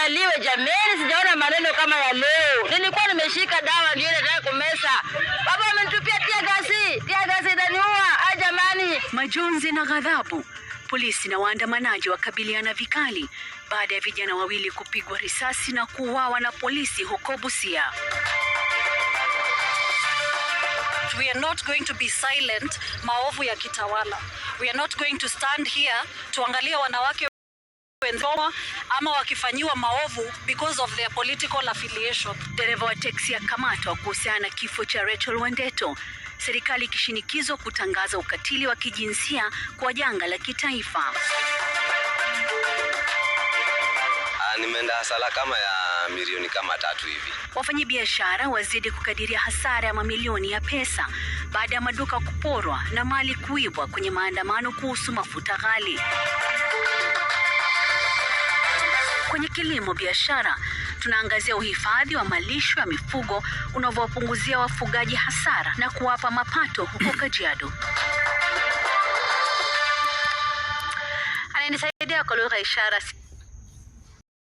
iangaliwe jameni, sijaona maneno kama ya leo. Nilikuwa nimeshika dawa ndio nataka kumesa. Baba amenitupia tia gasi itaniua. Jamani. Majonzi na ghadhabu. Polisi na waandamanaji wakabiliana vikali baada ya vijana wawili kupigwa risasi na kuuawa na polisi huko Busia. We are not going to be silent maovu ya kitawala. We are not going to stand here tuangalia wanawake wenzao ama wakifanyiwa maovu because of their political affiliation. Dereva wa teksi akamatwa kuhusiana na kifo cha Rachel Wandeto. Serikali ikishinikizwa kutangaza ukatili wa kijinsia kwa janga la kitaifa. Nimeenda hasara kama ya milioni kama 3 hivi. Wafanyabiashara wazidi kukadiria hasara ya mamilioni ya pesa baada ya maduka kuporwa na mali kuibwa kwenye maandamano kuhusu mafuta ghali. Kwenye kilimo biashara, tunaangazia uhifadhi wa malisho ya mifugo unavyowapunguzia wafugaji hasara na kuwapa mapato huko Kajiado. Ananisaidia kwa lugha ishara